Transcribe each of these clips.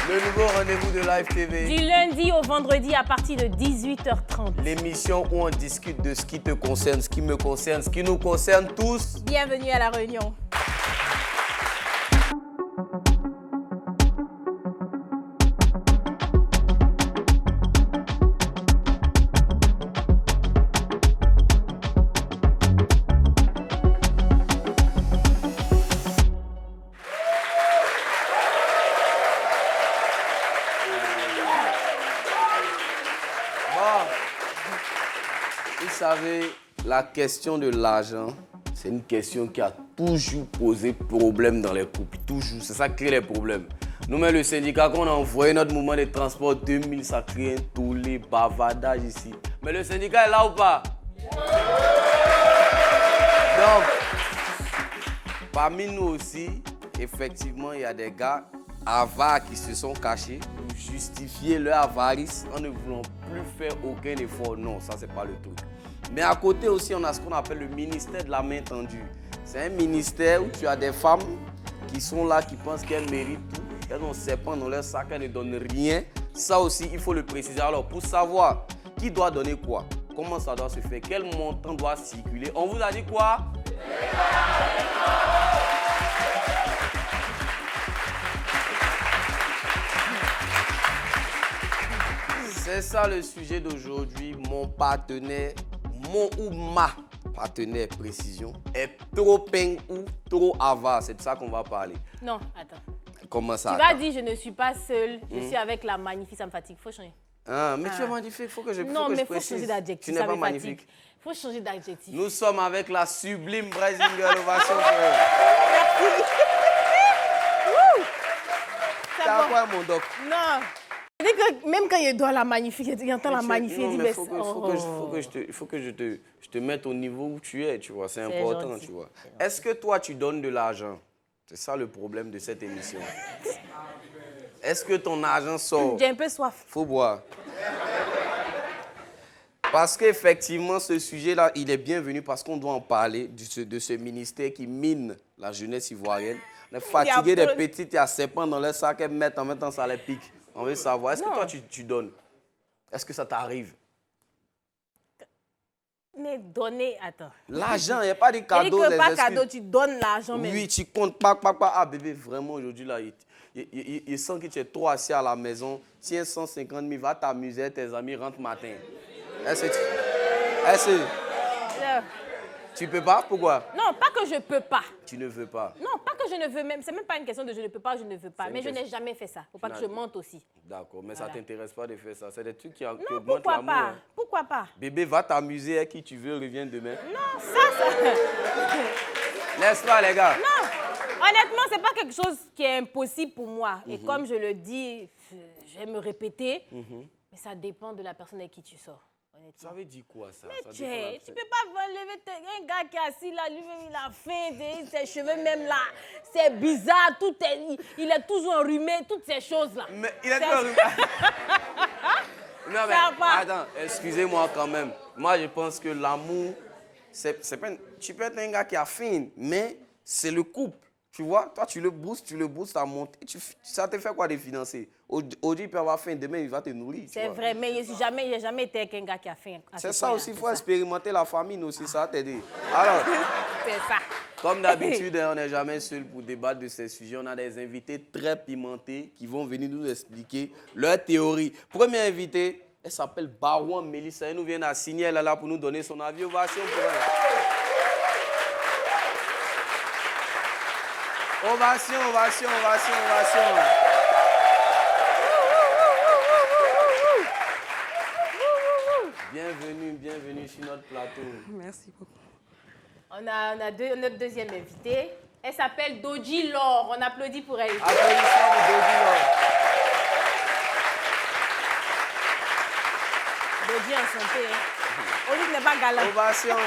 Le nouveau rendez-vous de Live TV. Du lundi au vendredi à partir de 18h30. L'émission où on discute de ce qui te concerne, ce qui me concerne, ce qui nous concerne tous. Bienvenue à La Réunion. Vous savez, la question de l'argent, c'est une question qui a toujours posé problème dans les couples. Toujours. C'est ça qui crée les problèmes. Nous, mais le syndicat, quand on a envoyé notre mouvement de transport 2000, ça crée un tollé, bavardage ici. Mais le syndicat est là ou pas? Donc, parmi nous aussi, effectivement, il y a des gars avares qui se sont cachés pour justifier leur avarice en ne voulant plus faire aucun effort. Non, ça, c'est pas le truc. Mais à côté aussi, on a ce qu'on appelle le ministère de la main tendue. C'est un ministère où tu as des femmes qui sont là, qui pensent qu'elles méritent tout. Elles ont serpent dans leur sac, elles ne donnent rien. Ça aussi, il faut le préciser. Alors, pour savoir qui doit donner quoi, comment ça doit se faire, quel montant doit circuler, on vous a dit quoi? C'est ça le sujet d'aujourd'hui. Mon partenaire, mon ou ma partenaire précision est trop peint ou trop avare. C'est de ça qu'on va parler. Non, attends. Comment ça? Tu vas dire je ne suis pas seule, je suis avec la magnifique, ça me fatigue. Faut changer. Ah, mais tu es magnifique, il faut que je précise. Non, mais il faut changer d'adjectif. Tu n'es pas magnifique. Il faut changer d'adjectif. Nous sommes avec la sublime Brasinger Ovation. T'as quoi, mon doc? Non. Même quand il doit la magnifique, il entend la magnifique, il dit il faut que je te mette au niveau où tu es, tu vois, c'est important, gentil. Tu vois. Est-ce que toi, tu donnes de l'argent? C'est ça le problème de cette émission. Est-ce que ton argent sort? J'ai un peu soif. Faut boire. Parce qu'effectivement, ce sujet-là, il est bienvenu parce qu'on doit en parler de ce ministère qui mine la jeunesse ivoirienne. On est fatigué des petites, il y a serpents dans leur sac, elles mettent en même temps, ça les pique. On veut savoir, est-ce que toi, tu donnes? Est-ce que ça t'arrive? Mais donner, attends. L'argent, il n'y a pas de cadeau. Il n'y a pas de cadeau, tu donnes l'argent. Oui, tu comptes, Ah, bébé, vraiment, aujourd'hui, là, il sent que tu es trop assis à la maison. Tiens, 150 000, va t'amuser, tes amis rentrent matin. Est-ce que tu peux pas? Pourquoi? Non, pas que je peux pas. Tu ne veux pas? Non, pas que je ne veux même. C'est même pas une question de je ne peux pas, je ne veux pas. Mais je n'ai jamais fait ça. Faut pas que je mente aussi. D'accord, mais voilà. Ça t'intéresse pas de faire ça. C'est des trucs qui augmentent l'amour. Non, pourquoi pas? Hein. Pourquoi pas? Bébé, va t'amuser avec qui tu veux, reviens demain. Non, ça... N'est-ce pas, les gars? Non, honnêtement, c'est pas quelque chose qui est impossible pour moi. Et comme je le dis, je vais me répéter, mais ça dépend de la personne avec qui tu sors. Ça veut dire quoi, ça? Mais tu peux pas lever un gars qui est assis là, lui-même, il a faim, ses cheveux même là, c'est bizarre, il est toujours enrhumé, toutes ces choses-là. Mais il est toujours enrhumé. Non, mais attends, excusez-moi quand même. Moi, je pense que l'amour, tu peux être un gars qui a faim, mais c'est le couple. Tu vois, toi, tu le boostes, ça monte. Ça te fait quoi de financer? Aujourd'hui, il peut avoir faim, demain, il va te nourrir. C'est vrai, mais il n'y a jamais été qu'un gars qui a faim. C'est ça aussi, il faut expérimenter la famille aussi, ça va t'aider. Alors, c'est ça. Comme d'habitude, on n'est jamais seul pour débattre de ces sujets. On a des invités très pimentés qui vont venir nous expliquer leur théorie. Premier invité, elle s'appelle Barouan Mélissa. Elle nous vient d'assigner, elle est là pour nous donner son avis. Ovation pour elle. Ovation, ovation, ovation, ovation. Bienvenue sur notre plateau. Merci beaucoup. On a notre deuxième invitée. Elle s'appelle Doji Laure. On applaudit pour elle. Applaudissements pour Doji Laure. Doji en santé. Hein. Oli n'est pas galant. Ovation.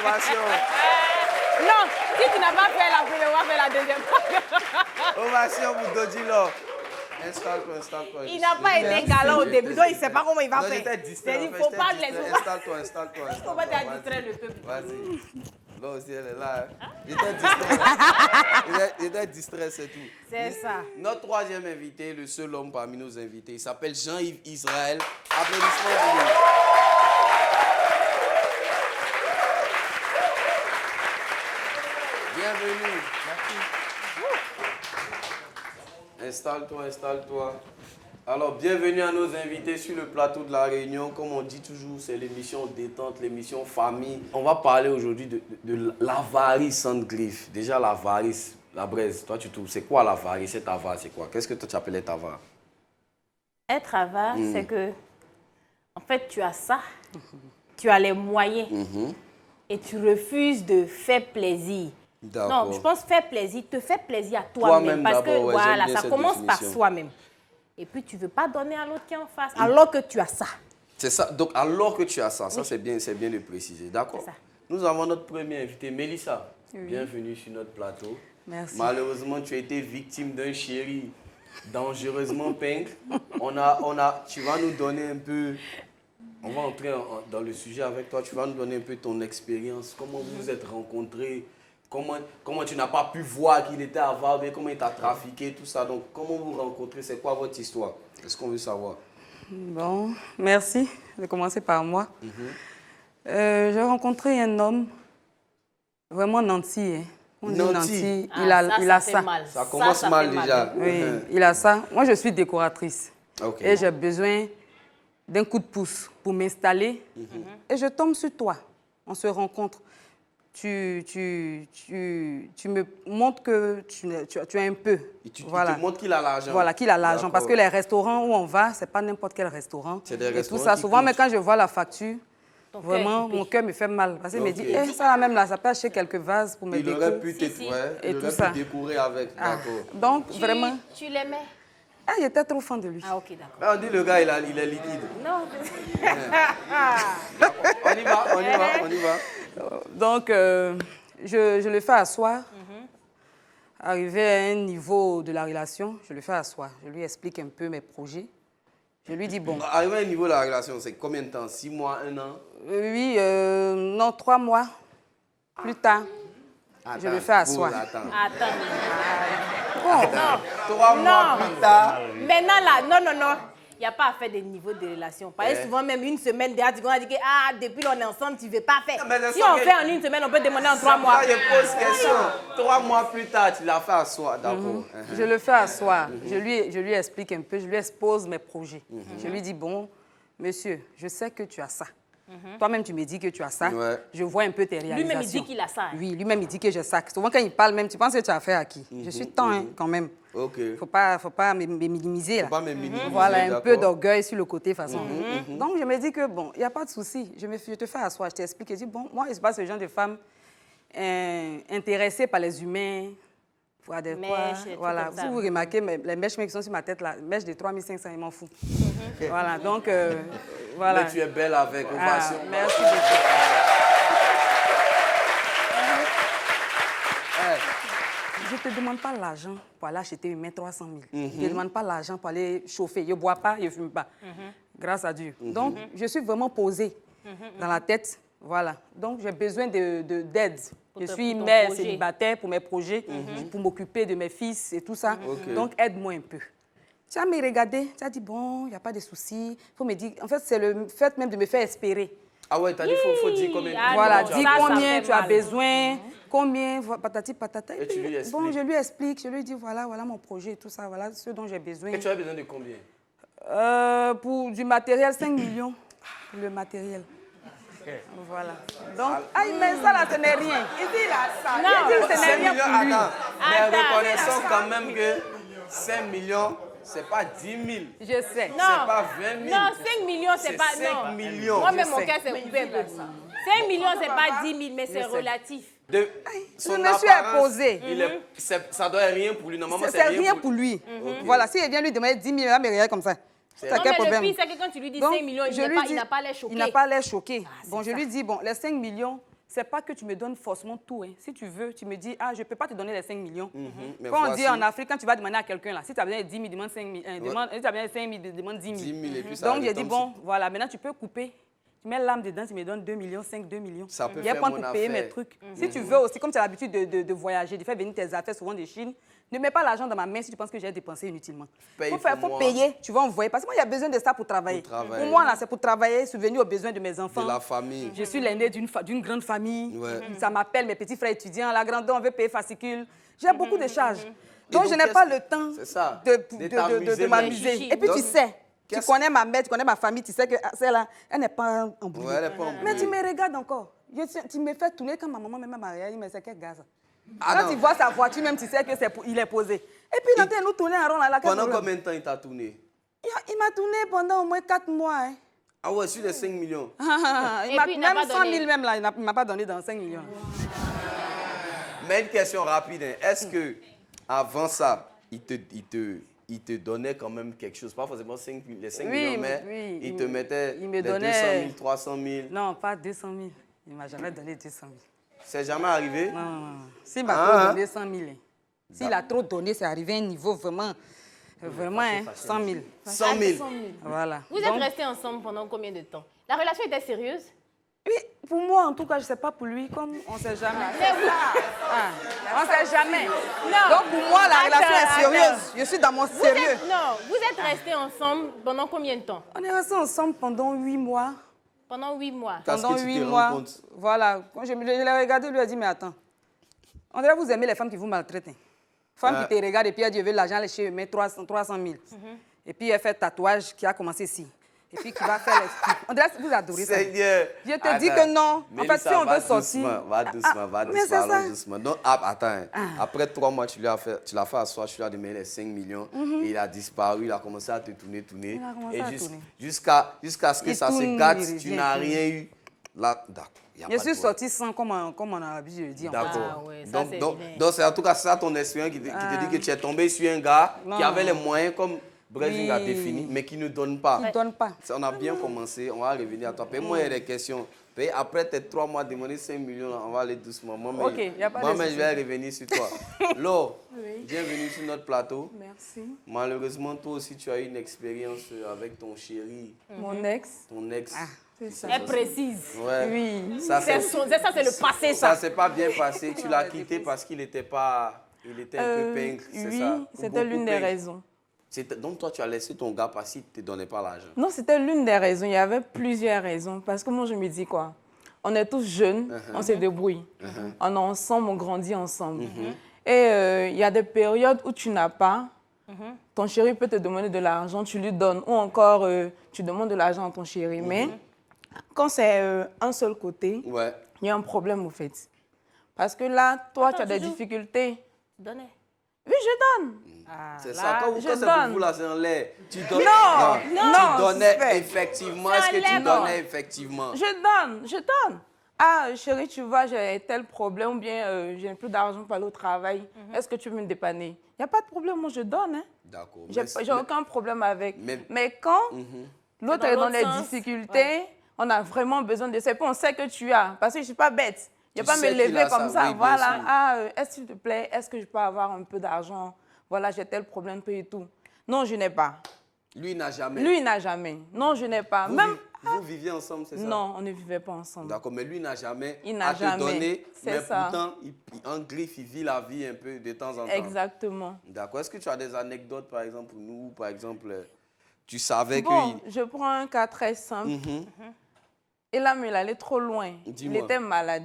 Non, si tu n'as pas fait la première, on va faire la deuxième fois. Ovation pour Doji Laure. Installe-toi. Il n'a pas été galant au début, donc il ne sait pas comment il va faire. Il faut pas les Installe-toi. Il ne faut pas te distraire le peuple. Vas-y. Non, aussi, elle est là. Hein. J'étais distrait. J'étais distrait, c'est tout. C'est ça. Notre troisième invité, le seul homme parmi nos invités, il s'appelle Jean-Yves Israël. Applaudissements pour lui. Bienvenue. Merci. Installe-toi, installe-toi. Alors, bienvenue à nos invités sur le plateau de La Réunion. Comme on dit toujours, c'est l'émission détente, l'émission famille. On va parler aujourd'hui de l'avarice sans griffe. Déjà, l'avarice, la braise, toi, tu trouves, c'est quoi l'avarice? Cette avare, c'est quoi? Qu'est-ce que toi, tu appelles être avare? Être avare, c'est que, en fait, tu as ça, tu as les moyens et tu refuses de faire plaisir. Non, je pense faire plaisir, te faire plaisir à toi-même. Parce que, ouais, voilà, ça commence par soi-même. Et puis, tu ne veux pas donner à l'autre qui est en face, alors que tu as ça. C'est ça. Donc, alors que tu as ça, ça c'est bien de préciser. D'accord. Nous avons notre premier invité, Mélissa. Oui. Bienvenue sur notre plateau. Merci. Malheureusement, tu as été victime d'un chéri dangereusement pink. Tu vas nous donner un peu... On va entrer dans le sujet avec toi. Tu vas nous donner un peu ton expérience. Comment vous vous êtes rencontrés? Comment tu n'as pas pu voir qu'il était avare, comment il t'a trafiqué, tout ça. Donc, comment vous vous rencontrez? C'est quoi votre histoire? Est-ce qu'on veut savoir? Bon, merci de commencer par moi. J'ai rencontré un homme vraiment nanti. Hein. On dit nanti. Il a ça. Ça commence mal déjà. Oui, il a ça. Moi, je suis décoratrice. Okay. Et j'ai besoin d'un coup de pouce pour m'installer. Et je tombe sur toi. On se rencontre. Tu me montres que tu as un peu. Tu te montres qu'il a l'argent. Voilà, qu'il a l'argent. Parce que les restaurants où on va, ce n'est pas n'importe quel restaurant. C'est des restaurants tout ça. Souvent, mais quand je vois la facture, vraiment, mon cœur me fait mal. Parce qu'il me dit, ça là même là, ça peut acheter quelques vases pour me décorer. Il aurait pu décorer avec. D'accord. Donc, vraiment... Tu l'aimais? Ah, j'étais trop fan de lui. Ah, ok, d'accord. On dit le gars, il est liquide. Non. On y va. Donc, je le fais asseoir. Arrivé à un niveau de la relation, je le fais asseoir. Je lui explique un peu mes projets. Je lui dis bon. Arrivé à un niveau de la relation, c'est combien de temps? 6 mois, 1 an? Oui, non, 3 mois. Plus tard, je le fais asseoir. Attends. Bon, non. 3 mois plus tard. Maintenant, là, non. Il n'y a pas à faire des niveaux de relation. Parce que souvent, même une semaine derrière, tu vas dire que depuis qu'on est ensemble, tu ne veux pas faire. Si on fait en une semaine, on peut demander en 3 mois. Je pose question. 3 mois plus tard, tu l'as fait asseoir, d'accord. Je le fais asseoir. Je lui explique un peu, je lui expose mes projets. Je lui dis, bon, monsieur, je sais que tu as ça. Toi-même, tu me dis que tu as ça. Ouais. Je vois un peu tes réalisations. Lui-même, il dit qu'il a ça. Hein. Oui, lui-même, il dit que j'ai ça. Souvent, quand il parle même, tu penses que tu as affaire à qui? Je suis temps, hein, quand même. Ok. Faut pas me minimiser. Là. Faut pas me minimiser. Voilà, un peu d'orgueil sur le côté, façon. Donc, je me dis que, bon, il n'y a pas de souci. Je te fais asseoir, je t'explique. Je dis, bon, moi, je ne suis pas ce genre de femme intéressée par les humains. Voilà. Si vous remarquez, les mèches qui sont sur ma tête, là, mèches de 3500, ils m'en foutent. Voilà, donc, voilà. Mais tu es belle avec ovation. Merci beaucoup. Je ne te demande pas l'argent pour aller acheter une main 300 000. Je ne te demande pas l'argent pour aller chauffer. Je ne bois pas, je ne fume pas. Grâce à Dieu. Donc, je suis vraiment posée dans la tête. Voilà. Donc, j'ai besoin d'aide. Je suis mère célibataire pour mes projets, pour m'occuper de mes fils et tout ça. Donc, aide-moi un peu. Tu as me regardé, tu as dit, bon, il n'y a pas de souci. Il faut me dire, en fait, c'est le fait même de me faire espérer. Ah ouais, tu as dit, il faut dire combien. Voilà, dis combien tu as besoin, combien, patati patata. Et tu lui expliques. Bon, je lui explique, je lui dis, voilà mon projet, tout ça, voilà ce dont j'ai besoin. Et tu as besoin de combien? Pour du matériel, 5 millions, le matériel. Voilà. Donc, mais ça là, ce n'est rien. Il dit là, ça. Non, il dit, ce n'est rien pour lui. Mais reconnaissons quand même que 5 millions, c'est pas 10 000. Je sais. Non. C'est pas 20 000. Non, 5 millions, c'est pas... 5 millions. Moi-même, mon cœur, c'est coupé. 5 millions, c'est pas 10 000, mais c'est relatif. Je me suis imposée. Ça doit être rien pour lui. Normalement, c'est rien pour lui. Voilà, si il vient lui demander 10 000, il va me regarder comme ça. Non, mais le pire, c'est que quand tu lui dis 5 millions, il n'a pas l'air choqué. Il n'a pas l'air choqué. Bon, je lui dis, bon, les 5 millions, c'est pas que tu me donnes forcément tout. Hein. Si tu veux, tu me dis, je ne peux pas te donner les 5 millions. Quand on dit en Afrique, quand tu vas demander à quelqu'un, là, si tu as besoin de 10 000, demande 5 000. Si tu as besoin de 5 000, demande 10 000. Et puis donc, j'ai dit, bon, voilà, maintenant tu peux couper Tu mets l'âme dedans, tu me donnes 2 millions, 2 millions. Ça peut Il y a faire pas mon pour payer affaire. mes trucs. Si tu veux aussi, comme tu as l'habitude de voyager, de faire venir tes affaires souvent de Chine, ne mets pas l'argent dans ma main si tu penses que j'ai dépensé inutilement. Paye Il faut moi. payer, tu vas envoyer. Parce que moi, il y a besoin de ça pour travailler. Pour moi, là, c'est pour travailler, subvenir aux besoins de mes enfants. De la famille. Je suis l'aînée d'une grande famille. Ouais. Ça m'appelle mes petits frères étudiants. La grande, on veut payer fascicule. J'ai beaucoup de charges. Donc, je n'ai pas le temps de m'amuser. Et puis, Donc, tu sais, tu connais ma mère, tu connais ma famille, tu sais que celle-là, elle n'est pas en boulot. Ouais, elle n'est pas en Mais boulot. tu me regardes encore. Tu me fais tourner quand ma maman même m'a regardé, mais c'est quel gars ça? Ah Quand non. tu vois sa voiture, même tu sais que il est posé. Et puis, il est en train de nous tourner en rond là. Pendant combien de temps il t'a tourné? Il m'a tourné pendant au moins 4 mois. Hein. Ah ouais, sur les 5 millions. Il m'a puis, il n'a même pas 100 000 donné. même là, il ne m'a pas donné dans 5 millions. Mais une question rapide. Hein. Est-ce que avant ça, il te donnait quand même quelque chose? Pas forcément les 5 millions, mais il te mettait il me les donnait 200 000, 300 000. Non, pas 200 000. Il ne m'a jamais donné 200 000. C'est jamais arrivé? Non. S'il m'a trop donné 100 000, hein. S'il a trop donné, c'est arrivé à un niveau vraiment, hein, 100 000. 100 000. Voilà. Vous êtes restés ensemble pendant combien de temps? La relation était sérieuse? Oui, pour moi, en tout cas, je ne sais pas pour lui, comme on ne sait jamais. Mais oui. On ne sait jamais. Non. Donc, pour moi, la relation est sérieuse. Attends. Je suis dans mon sérieux. Vous êtes restés ensemble pendant combien de temps? On est restés ensemble pendant 8 mois. Pendant 8 mois. Qu'est-ce Pendant que tu 8 te rends mois. compte? Voilà. Quand je l'ai regardé, lui a dit, mais attends. On dirait que vous aimez les femmes qui vous maltraitent. Hein. Femme qui te regarde et puis elle dit, je veux l'argent, elle chez eux, met 300 000. Et puis elle fait tatouage qui a commencé ici. Et puis qui va faire les trucs. On dirait que vous adorez ça. Seigneur. Je te dis que non. En fait, si on veut sortir... Va doucement, va mais doucement, c'est ça. allons doucement. Donc, attends, après 3 mois, tu l'as fait asseoir, tu lui as donné les 5 millions. Et il a disparu, il a commencé à te tourner. Il a commencé Et à tourner. jusqu'à ce que Il ça se tourne, gâte, il tu revient, n'as il rien eu. Là, d'accord. Y a Je pas de suis problème. sortie sans, comme on a l'habitude de dire. en fait. D'accord. Ah ouais, ça, c'est donc, évident. donc c'est en tout cas ça ton expérience qui te dit que tu es tombé sur un gars Non. qui avait les moyens comme Brésil a Oui. défini, mais qui ne donne pas. Il ne donne pas. On a bien commencé, on va revenir à toi. Moi, il y a des questions. Puis après tes 3 mois, demander 5 millions, là, on va aller doucement. Moi, Ok, y a pas de moi, je souci. vais revenir sur toi. Laure, bienvenue sur notre plateau. Merci. Malheureusement, toi aussi, tu as eu une expérience avec ton chéri, Mon ex. ton ex. C'est ça. Elle précise. Ouais. Oui. Ça, C'est le passé, ça ça. s'est pas bien passé. Tu l'as quitté parce qu'il était pas... Il était un peu pingre, c'est Oui, ça? Ou c'était beaucoup l'une des pingre. raisons. Donc toi, tu as laissé ton gars parce qu'il ne te donnait pas l'argent. Non, c'était l'une des raisons. Il y avait plusieurs raisons. Parce que moi, je me dis quoi? On est tous jeunes, on se débrouille. On est ensemble, on grandit ensemble. Et il y a des périodes où tu n'as pas. Ton chéri peut te demander de l'argent, tu lui donnes. Ou encore, tu demandes de l'argent à ton chéri. Mais quand c'est un seul côté, Ouais. il y a un problème, au fait. Parce que là, toi, Attends, tu as des Joujou. difficultés. Donnez. Oui, je donne. C'est ça. là, Quand je c'est pour donne. vous, là, c'est en l'air. Tu donnes. Non, Tu donnais suspect. effectivement. C'est Est-ce en que tu l'air, donnais effectivement? Je donne. Ah, chérie, tu vois, j'ai tel problème, ou bien j'ai plus d'argent pour aller au travail. Est-ce que tu veux me dépanner? Il n'y a pas de problème, moi je donne. Hein. D'accord. J'ai aucun problème avec. mais- Mais quand l'autre dans est dans l'autre les sens, difficultés, on a vraiment besoin de ça. Puis on sait que tu as, parce que je ne suis pas bête. Je ne Tu vais pas me sais qu'il lever a comme ça, ça. oui, bien Voilà. sûr. Ah, est-ce qu'il te plaît, est-ce que je peux avoir un peu d'argent? Voilà, j'ai tel problème, tout et tout. Non, je n'ai pas. Lui, il n'a jamais. Lui, il n'a jamais. Non, je n'ai pas. vous, Même... vous viviez ensemble, c'est ça? Non, on ne vivait pas ensemble. D'accord, mais lui n'a jamais Il n'a à te jamais. donner, C'est mais ça. pourtant, en griffe, il vit la vie un peu de temps en temps. Exactement. D'accord. Est-ce que tu as des anecdotes, par exemple, pour nous, par exemple, tu savais Bon, que... je prends un cas très simple. Et là, mais il allait trop loin. Il Dis-moi. était malade.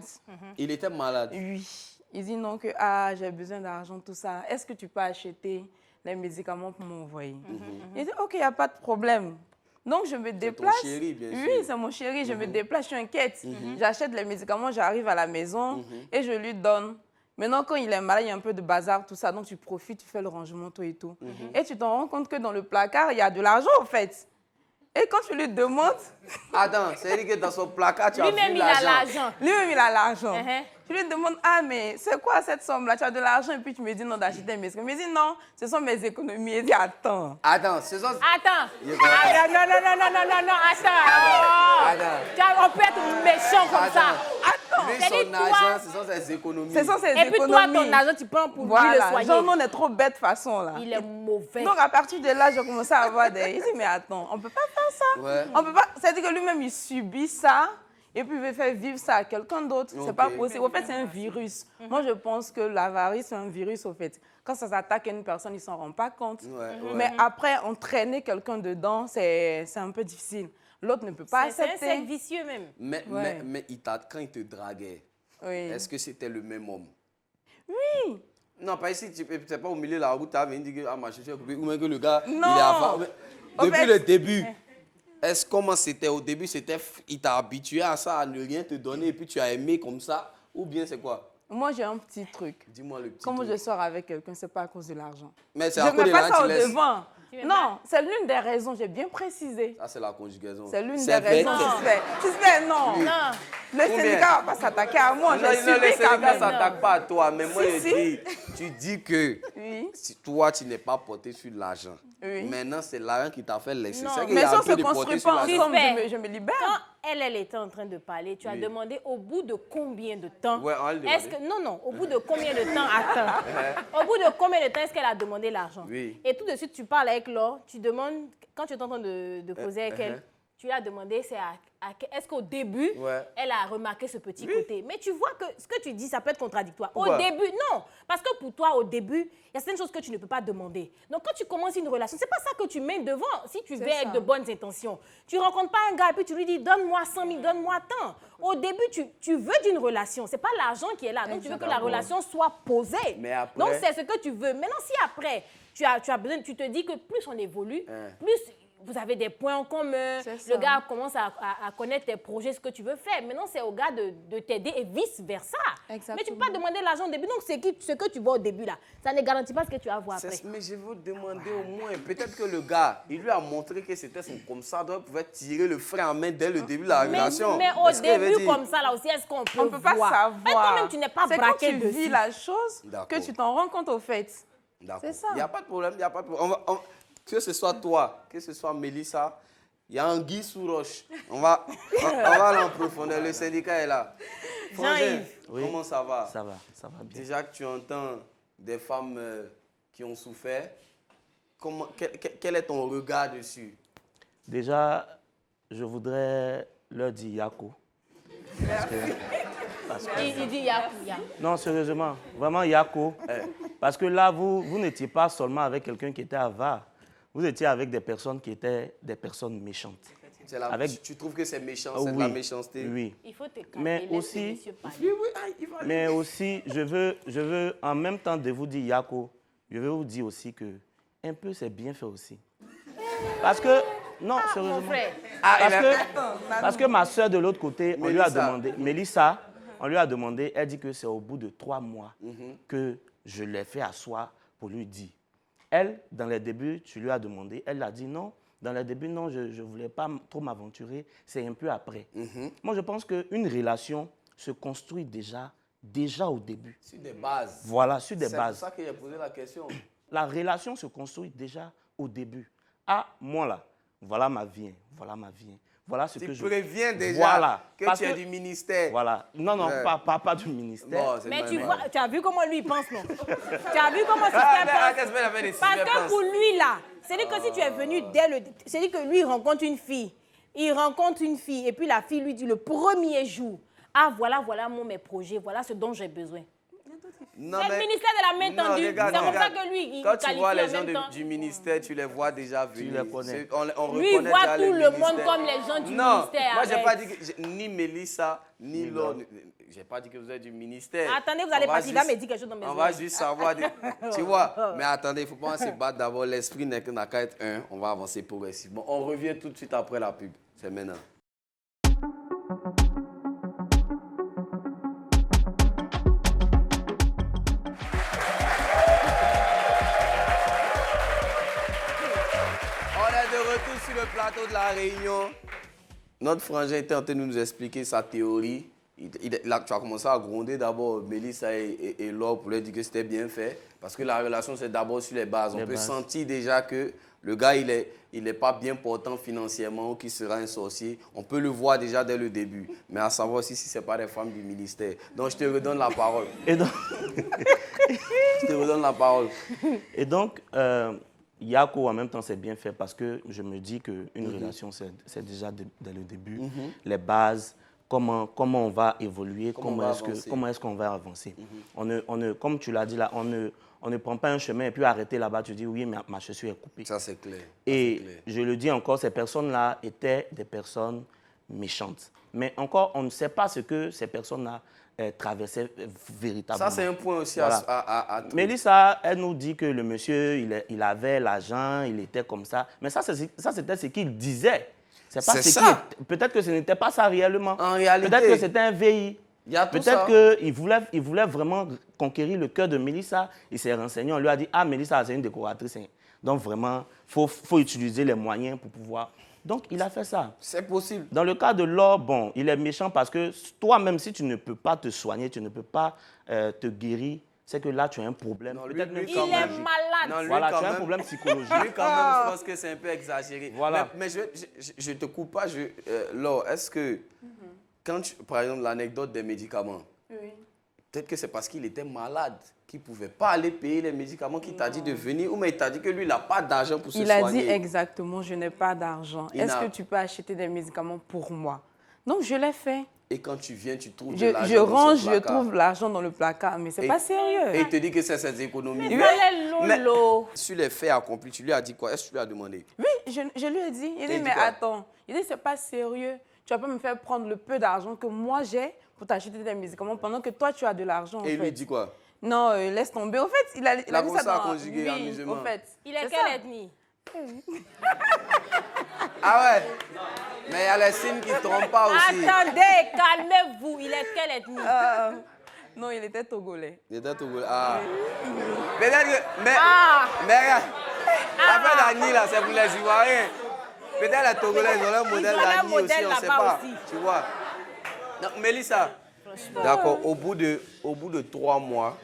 Il était malade. Oui. Il dit non que j'ai besoin d'argent, tout ça. Est-ce que tu peux acheter les médicaments pour m'envoyer? Il dit ok, il n'y a pas de problème. Donc je me déplace. ton chéri, bien sûr. Oui, c'est mon chéri. Je me déplace, je suis inquiète. J'achète les médicaments, j'arrive à la maison et je lui donne. Maintenant, quand il est malade, il y a un peu de bazar, tout ça. Donc tu profites, tu fais le rangement, tout et tout. Et tu t'en rends compte que dans le placard, il y a de l'argent, en fait. Et quand tu lui demandes, Attends, c'est-à-dire que dans son placard, tu as Lui-même, vu il a l'argent. l'argent. lui-même, il a l'argent. Uh-huh. Tu lui demandes, ah, mais c'est quoi cette somme-là? Tu as de l'argent et puis tu me dis non d'acheter mes médicaments. Il me dit non, ce sont mes économies. Il dit attends. Attends, c'est ça. Attends. Il est correct. Ah, non, attends. Attends. On peut être méchant comme ça. Attends. son argent, ce sont ses économies. Ce sont ses Et puis toi, ton argent, tu prends pour lui le soigner. Genre, nous, on est trop bêtes de façon, là. Il est mauvais. Donc, à partir de là, j'ai commencé à avoir des... Il dit, mais attends, on ne peut pas faire ça. Ouais. On peut pas... C'est-à-dire que lui-même, il subit ça et puis il veut faire vivre ça à quelqu'un d'autre. C'est pas possible. En fait, c'est un virus. Moi, je pense que l'avarice, c'est un virus, au fait. Quand ça s'attaque à une personne, ils ne s'en rendent pas compte. Mais après, entraîner quelqu'un dedans, c'est un peu difficile. L'autre ne peut pas accepter. C'est un cercle vicieux même. Mais quand il te draguait, est-ce que c'était le même homme? Oui. Non, pas ici, tu n'es pas au milieu de la route, tu as dit que ma chaussure est coupée, ou même que le gars, non. il est avant. Depuis le début, comment c'était au début? Il t'a habitué à ça, à ne rien te donner, et puis tu as aimé comme ça? Ou bien c'est quoi? Moi, j'ai un petit truc. Dis-moi le petit Quand truc. je sors avec quelqu'un, ce n'est pas à cause de l'argent. Mais c'est je à cause de mets pas ça au l'argent, devant. Non, c'est l'une des raisons, j'ai bien précisé. Ça, c'est la conjugaison. C'est l'une des raisons. Tu sais, non. Non. Le syndicat ne va pas s'attaquer à moi. Non, le syndicat ne s'attaque pas à toi. Mais moi, Si. tu dis que si toi, tu n'es pas porté sur l'argent. Maintenant, c'est l'argent qui t'a fait laisser. Mais ça ne se construit pas ensemble, je me libère. Quand elle était en train de parler, tu as demandé au bout de combien de temps? Ouais, on l'a demandé. Non, au bout de combien de temps? Attends. Au bout de combien de temps est-ce qu'elle a demandé l'argent? Oui. Et tout de suite, tu parles avec Laure, tu demandes, quand tu es en train de causer avec elle, tu lui as demandé, est-ce qu'au début, elle a remarqué ce petit côté? Mais tu vois que ce que tu dis, ça peut être contradictoire. Pourquoi? Au début, non. Parce que pour toi, au début, il y a certaines choses que tu ne peux pas demander. Donc, quand tu commences une relation, c'est pas ça que tu mets devant. Si tu veux avec de bonnes intentions, tu rencontres pas un gars et puis tu lui dis, donne-moi 100 000, donne-moi tant. Au début, tu veux d'une relation. C'est pas l'argent qui est là. Donc, tu veux que la relation soit posée. Mais après... Donc, c'est ce que tu veux. Maintenant, si après, tu as besoin, tu te dis que plus on évolue, plus... Vous avez des points en commun, le gars commence à connaître tes projets, ce que tu veux faire. Maintenant, c'est au gars de t'aider et vice-versa. Mais tu ne peux pas demander l'argent au début. Donc, ce que tu vois au début, là, ça ne garantit pas ce que tu vas voir après. Mais je veux demander au moins, peut-être que le gars, il lui a montré que c'était son comme ça, donc il pouvait tirer le frein en main dès le début de la relation. Mais au début, comme ça, là aussi, est-ce qu'on peut On ne peut pas savoir. Mais toi-même, tu n'es pas braqué dessus. C'est quand tu vis la chose que tu t'en rends compte au fait. C'est ça. Il n'y a pas de problème, il n'y a pas de problème. Que ce soit toi, que ce soit Mélissa, il y a un Guy sous roche. On va aller en profondeur. Le syndicat est là. Jean-Yves. Comment ça va? Ça va bien. Déjà que tu entends des femmes qui ont souffert, quel est ton regard dessus? Déjà, je voudrais leur dire Yako. Il dit Yako. Non, sérieusement, vraiment Yako. Parce que là, vous n'étiez pas seulement avec quelqu'un qui était avare. Vous étiez avec des personnes qui étaient des personnes méchantes. Tu trouves que c'est méchant, c'est de la méchanceté? Oui. Il faut te calmer, Mais aussi, je veux en même temps de vous dire Yako, je veux vous dire aussi que un peu c'est bien fait aussi. Parce que, non, sérieusement. Mon frère. Parce que ma soeur de l'autre côté, on lui a demandé, Mélissa, on lui a demandé, elle dit que c'est au bout de 3 mois que je l'ai fait asseoir pour lui dire. Elle, dans les débuts, tu lui as demandé, elle a dit non. Dans les débuts, non, je ne voulais pas trop m'aventurer. C'est un peu après. Moi, je pense qu'une relation se construit déjà au début. Sur des bases. Voilà, sur des bases. C'est pour ça que j'ai posé la question. La relation se construit déjà au début. Ah, moi là, voilà ma vie. Voilà ce que je... Tu préviens déjà que tu es du ministère. Voilà. Non, pas du ministère. Bon, mais tu as vu comment lui pense, non? Tu as vu comment c'est fait? Parce que pour lui, là, c'est-à-dire que si tu es venu c'est-à-dire que lui, il rencontre une fille. Et puis la fille lui dit le premier jour, ah, voilà mes projets, voilà ce dont j'ai besoin. C'est le ministère de la main tendue. C'est comme ça que lui, il quand tu vois les gens du ministère, tu les vois déjà venir. Tu les connais. Lui, il voit tout le monde comme les gens du ministère. Moi, je n'ai pas dit que ni Mélissa, ni Laure. Je n'ai pas dit que vous êtes du ministère. Attendez, vous allez partir. Il va me dire quelque chose dans mes oreilles. On va juste savoir. Tu vois, mais attendez, il ne faut pas se battre d'abord. L'esprit n'a qu'à être un. On va avancer progressivement. On revient tout de suite après la pub. C'est maintenant. Sur le plateau de la Réunion, notre frangin était en train de nous expliquer sa théorie Là, tu as commencé à gronder d'abord Mélissa et Laure pour leur dire que c'était bien fait. Parce que la relation, c'est d'abord sur les bases. On peut sentir déjà que le gars, il est pas bien portant financièrement ou qu'il sera un sorcier. On peut le voir déjà dès le début. Mais à savoir aussi si ce n'est pas des femmes du ministère. Donc, je te redonne la parole. Et donc... je te redonne la parole. Et donc, Yako, en même temps, c'est bien fait parce que je me dis qu'une relation, c'est déjà dès le début. Les bases, comment on va évoluer, comment est-ce qu'on va avancer. Comme tu l'as dit là, on ne prend pas un chemin et puis arrêter là-bas, tu dis oui, mais ma chaussure est coupée. Ça, c'est clair. Et je le dis encore, ces personnes-là étaient des personnes méchantes. Mais encore, on ne sait pas ce que ces personnes-là traversaient véritablement. Ça, c'est un point aussi à Mélissa, elle nous dit que le monsieur, il avait l'argent, il était comme ça. Mais ça c'était ce qu'il disait. C'est ça. Peut-être que ce n'était pas ça réellement. En réalité. Peut-être que c'était un VI. Peut-être qu'il voulait vraiment conquérir le cœur de Mélissa. Il s'est renseigné, on lui a dit, ah, Mélissa, c'est une décoratrice. Donc vraiment, il faut utiliser les moyens pour pouvoir... Donc, il a fait ça. C'est possible. Dans le cas de Laure, bon, il est méchant parce que toi-même, si tu ne peux pas te soigner, tu ne peux pas te guérir, c'est que là, tu as un problème. Il est malade. Non, voilà, tu as un problème psychologique. Lui, quand même, je pense que c'est un peu exagéré. Voilà. Mais je te coupe pas. Laure, est-ce que, par exemple, l'anecdote des médicaments, peut-être que c'est parce qu'il était malade, qu'il ne pouvait pas aller payer les médicaments, qu'il t'a dit de venir, ou mais il t'a dit que lui, il n'a pas d'argent pour se soigner. Il a dit exactement, je n'ai pas d'argent. Est-ce que tu peux acheter des médicaments pour moi? Donc, je l'ai fait. Et quand tu viens, tu trouves de l'argent dans son placard. Je trouve l'argent dans le placard, mais c'est pas sérieux. Et il te dit que c'est ses économies. Mais Lolo. Sur les faits accomplis, tu lui as dit quoi? Est-ce que tu lui as demandé? Oui, je lui ai dit. Il dit, mais attends. Il dit, c'est pas sérieux. Tu vas pas me faire prendre le peu d'argent que moi j'ai pour t'acheter des médicaments pendant que toi, tu as de l'argent. Et lui dit quoi? Non, laisse tomber. Au fait, il a dit ça dans... conjugué amusement. Au fait. Il est quelle ethnie? Ah ouais? Mais il y a les signes qui ne trompent pas aussi. Attendez, calmez-vous. Il est quelle ethnie? Non, il était togolais. Il était togolais. Ah. Peut-être que... Mais regarde, l'affaire d'Agni, là, c'est pour les Ivoiriens. Peut-être les Togolais, ils ont leur modèle d'Agni aussi, on ne sait pas. Tu vois? Donc, Mélissa, d'accord, au bout de 3 mois,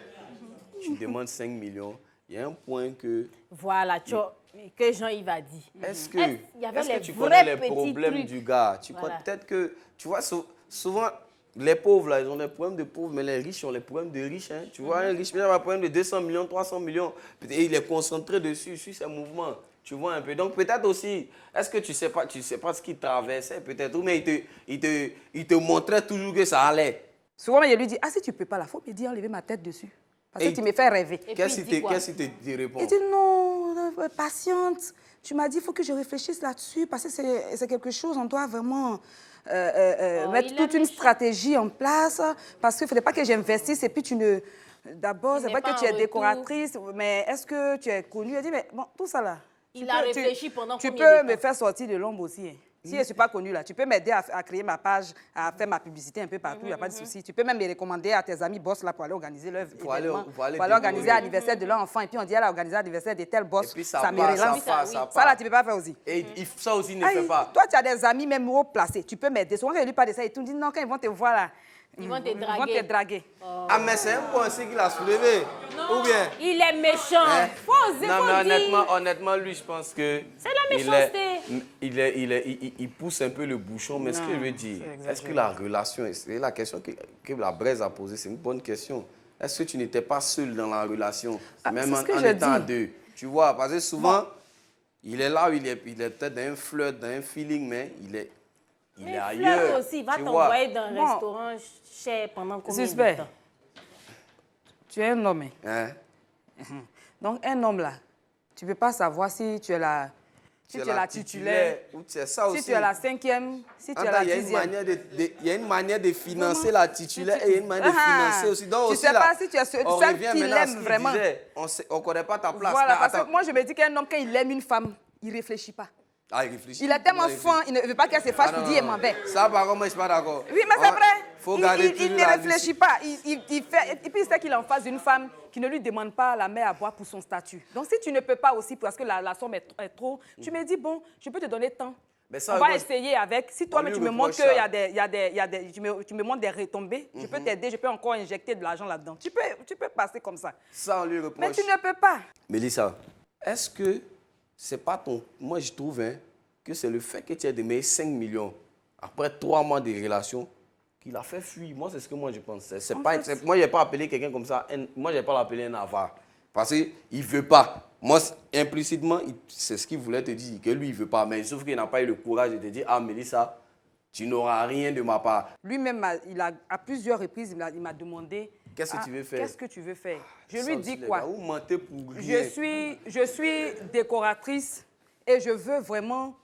tu demandes 5 millions. Il y a un point que... Voilà, que Jean-Yves a dit. Est-ce que tu connais les problèmes du gars? Voilà. Peut-être que, tu vois, souvent, les pauvres, là, ils ont des problèmes de pauvres, mais les riches ont les problèmes de riches. Hein. Tu vois, un riche, il a un problème de 200 millions, 300 millions. Et il est concentré dessus, sur ses mouvements. Tu vois un peu. Donc, peut-être aussi, est-ce que tu sais pas ce qu'il traversait, peut-être, ou mais il te montrait toujours que ça allait. Souvent, je lui dis, ah, si tu ne peux pas, il faut me dire, enlever ma tête dessus. Parce que tu me fais rêver. Qu'est-ce qu'il te répond? Il dit, non, patiente. Tu m'as dit, il faut que je réfléchisse là-dessus, parce que c'est quelque chose, on doit vraiment mettre toute une stratégie en place, parce qu'il ne faudrait pas que j'investisse et puis tu ne... D'abord, c'est vrai que tu es décoratrice, mais est-ce que tu es connue? Elle dit, mais bon, tout ça là... Il a réfléchi pendant combien de temps? Tu peux me faire sortir de l'ombre aussi. Hein. Si je ne suis pas connue là, tu peux m'aider à créer ma page, à faire ma publicité un peu partout, il n'y a pas de souci. Tu peux même me recommander à tes amis boss là pour aller organiser leur événement, pour aller organiser l'anniversaire de leur enfant. Et puis on dit, elle a organisé l'anniversaire de tel boss, ça me relance. Ça là, tu ne peux pas faire aussi. Et ça aussi ne fait pas. Toi, tu as des amis même haut placés, tu peux m'aider. Souvent, quand je lui parle de ça, ils te disent non, quand ils vont te voir là, ils vont te draguer. Oh. Ah, mais c'est un point aussi qu'il a soulevé. Non, ou bien? Il est méchant. Faut oser, non, mais honnêtement, lui, je pense que... C'est la méchanceté. Il pousse un peu le bouchon, mais ce que je veux dire, est-ce que la relation, c'est la question que la Braise a posée, c'est une bonne question. Est-ce que tu n'étais pas seul dans la relation, même en étant à deux? Tu vois, parce que souvent, il est là, il est peut-être dans un flirt, dans un feeling, mais il est ailleurs. Aussi, il va t'envoyer dans un restaurant cher pendant combien de temps? Tu es un homme. Hein? Donc, un homme là, tu ne peux pas savoir si tu es la titulaire, ou tu es ça aussi. Si tu es la 5e, si tu es la 10e. Il y a une manière de financer la titulaire et il y a une manière de financer aussi. Donc, tu ne sais pas si tu es celle qui l'aime vraiment. On ne connaît pas ta place. Voilà, parce que moi, je me dis qu'un homme, quand il aime une femme, il ne réfléchit pas. Ah, il réfléchit. Il est tellement fin, il ne veut pas qu'elle se fâche pour dire il m'en vais. Ça, par contre, moi, je ne suis pas d'accord. Oui, mais c'est vrai. Il ne réfléchit pas. Il fait, et puis, il sait qu'il est en face d'une femme qui ne lui demande pas la main à boire pour son statut. Donc, si tu ne peux pas aussi, parce que la somme est trop, tu me dis, bon, je peux te donner tant. On va essayer avec. Si toi-même tu me montres qu'il y a des, tu me montres des retombées, je peux t'aider, je peux encore injecter de l'argent là-dedans. Tu peux passer comme ça. Ça, on lui reproche. Mais tu ne peux pas. Mélissa, est-ce que c'est pas ton... Moi, je trouve que c'est le fait que tu aies donné 5 millions après 3 mois de relation qu'il a fait fuir. Moi, c'est ce que moi, je pense. Moi, je n'ai pas appelé quelqu'un comme ça. Moi, je n'ai pas appelé un avare. Parce qu'il ne veut pas. Moi, implicitement, c'est ce qu'il voulait te dire, que lui, il ne veut pas. Mais sauf qu'il n'a pas eu le courage de te dire, ah, Mélissa, tu n'auras rien de ma part. Lui-même, à plusieurs reprises, il m'a demandé... Qu'est-ce que tu veux faire? Qu'est-ce que tu veux faire? Je lui dis quoi? Vous mentez pour rien. Je suis décoratrice et je veux vraiment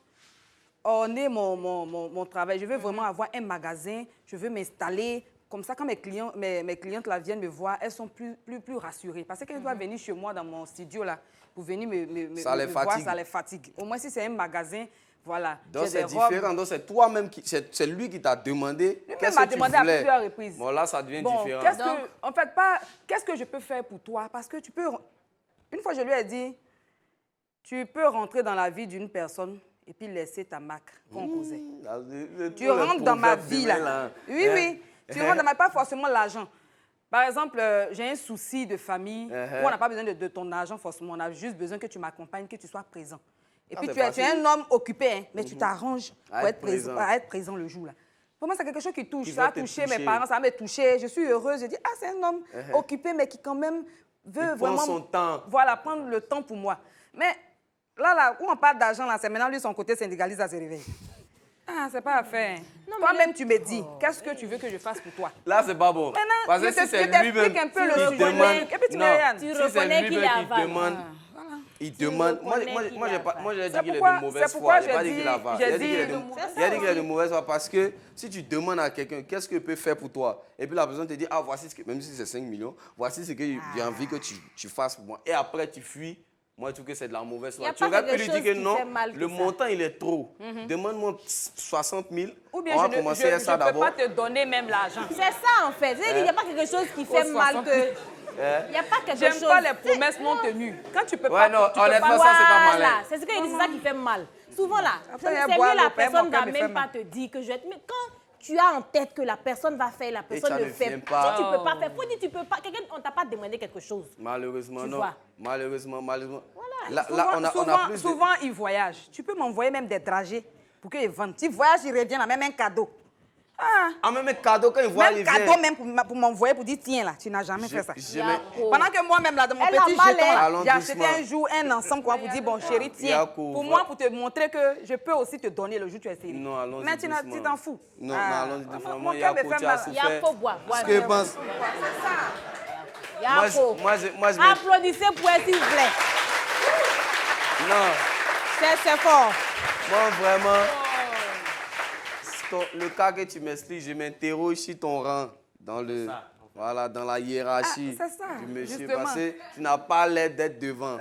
orner mon travail. Je veux vraiment avoir un magasin. Je veux m'installer. Comme ça, quand mes clientes là, viennent me voir, elles sont plus rassurées. Parce qu'elles doivent venir chez moi dans mon studio là, pour venir me voir, ça les fatigue. Au moins, si c'est un magasin, voilà. Donc c'est différent. Donc c'est toi-même, c'est lui qui t'a demandé. Lui-même m'a demandé à plusieurs reprises. Bon, là, ça devient différent. En fait, qu'est-ce que je peux faire pour toi? Parce que tu peux... Une fois, je lui ai dit, tu peux rentrer dans la vie d'une personne et puis laisser ta marque qu'on causait. Tu rentres dans ma vie, là. Oui, oui. Tu rentres dans ma vie, pas forcément l'argent. Par exemple, j'ai un souci de famille où on n'a pas besoin de ton argent forcément. On a juste besoin que tu m'accompagnes, que tu sois présent. Et puis, tu es un homme occupé, hein, mais tu t'arranges pour être présent le jour, là. Pour moi, c'est quelque chose qui touche. Ça a touché mes parents, ça m'a touché. Je suis heureuse. Je dis, ah, c'est un homme occupé, mais qui quand même veut vraiment... prend son temps. Voilà, prendre le temps pour moi. Mais là, où on parle d'argent, là, c'est maintenant, lui, son côté syndicaliste, ça se réveille. Ah, c'est pas à faire. Toi-même, tu me dis, qu'est-ce que tu veux que je fasse pour toi? Là, c'est pas bon. Maintenant, parce que si c'est lui-même un peu le demande, et puis tu me regardes. Tu reconnais qu'il est avare. Il demande. Moi, j'ai dit qu'il est de mauvaise foi. Je n'ai pas dit qu'il est avare. J'ai dit qu'il est de mauvaise foi parce que si tu demandes à quelqu'un qu'est-ce qu'il peut faire pour toi, et puis la personne te dit, ah, voici ce que, même si c'est 5 millions, voici ce que j'ai envie que tu fasses pour moi. Et après, tu fuis. Moi, je trouve que c'est de la mauvaise foi. Tu aurais pu lui dire que non, le montant, il est trop. Demande-moi 60 000. Ou bien je ne peux pas te donner même l'argent. C'est ça, en fait. Il n'y a pas quelque chose qui fait mal que... Il n'y a pas quelque chose... J'aime pas les promesses non tenues. Quand tu peux pas... Ouais, non, honnêtement, ça, c'est pas malin. C'est ce qu'il dit, c'est ça qui fait mal. Souvent, là, c'est mieux la personne ne va même pas te dire que je vais... Mais quand tu as en tête que la personne va faire, la personne ne fait pas. Si tu ne peux pas faire, faut dire tu peux pas. Quelqu'un, on ne t'a pas demandé quelque chose. Malheureusement, non. Malheureusement. Voilà. Là, on a plus souvent, ils voyagent. Tu peux m'envoyer même des trajets pour qu'ils vendent. Si voyage, ils reviennent, même un cadeau. Ah, même un cadeau quand ils voient les cadeau même pour m'envoyer, pour dire, tiens là, tu n'as jamais fait ça. Pendant que moi-même, là, dans mon petit jeton, j'ai acheté un jour un ensemble pour dire, bon, chérie, tiens, pour moi, pour te montrer que je peux aussi te donner le jour où tu es sérieux. Non, allons-y. Mais tu t'en fous. Non, allons-y doucement. Il y a faut boire. Ce que je pense... C'est ça. Applaudissez pour elle, s'il vous plaît. Non. C'est fort. Moi, vraiment... Le cas que tu m'expliques, je m'interroge sur ton rang dans la hiérarchie du monsieur. Justement. Parce que tu n'as pas l'air d'être devant.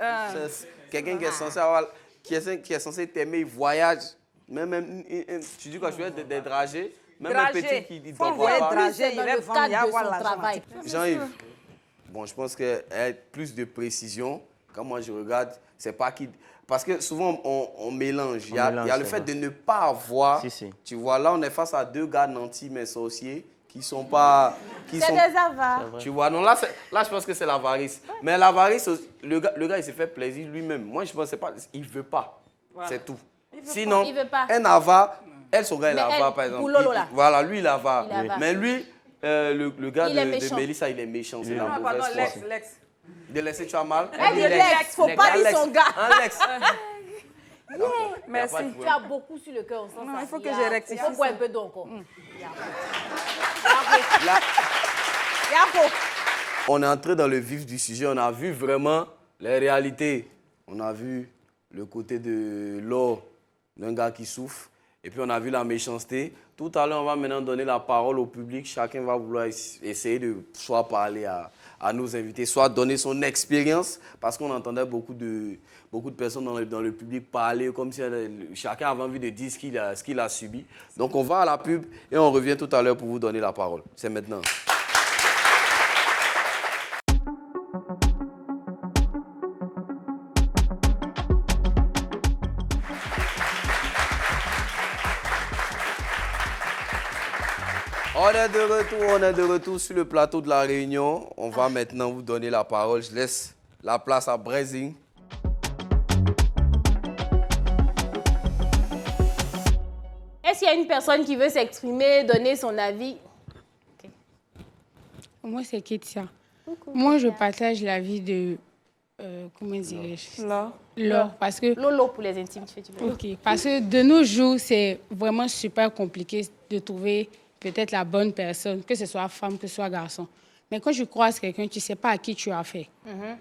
Quelqu'un qui est censé avoir, qui est censé t'aimer, il voyage. Même tu dis quoi, je veux être des dragées. Même un petit qui dit ton papa. Il va vendre, il travail. Jean-Yves, bon, je pense qu'il y a plus de précision. Quand moi je regarde, c'est pas qui... Parce que souvent, on mélange. Il y a le fait de ne pas avoir. Tu vois, là, on est face à deux gars nantis, mais sorciers, qui sont pas... C'est des avares. Tu vois, non, là, je pense que c'est l'avarice. Mais l'avarice, le gars, il s'est fait plaisir lui-même. Moi, je pense que pas... Il ne veut pas. C'est tout. Sinon, un avare, elle, son gars, il est avare, par exemple. Voilà, lui, il est avare. Mais lui, le gars de Mélissa, il est méchant. C'est la mauvaise foi. Lex. De laisser, tu as mal? Elle dit Lex, il ne faut pas dire son gars. Lex. Merci. Tu as beaucoup sur le cœur. Il faut que je rectifie. Il faut boire un peu d'eau encore. On est entré dans le vif du sujet. On a vu vraiment les réalités. On a vu le côté de l'or d'un gars qui souffre. Et puis on a vu la méchanceté. Tout à l'heure, on va maintenant donner la parole au public. Chacun va vouloir essayer de soit parler à nos invités, soit donner son expérience, parce qu'on entendait beaucoup de personnes dans le public parler comme si chacun avait envie de dire ce qu'il a subi. Donc on va à la pub et on revient tout à l'heure pour vous donner la parole. C'est maintenant. On est de retour sur le plateau de la Réunion. On va maintenant vous donner la parole. Je laisse la place à Brésil. Est-ce qu'il y a une personne qui veut s'exprimer, donner son avis? Okay. Moi, c'est Ketia. Moi, je partage l'avis de... comment dirais-je? Laure. Parce que... Lolo pour les intimes, tu veux. OK. Parce que de nos jours, c'est vraiment super compliqué de trouver peut-être la bonne personne, que ce soit femme, que ce soit garçon. Mais quand je croise quelqu'un, tu ne sais pas à qui tu as fait.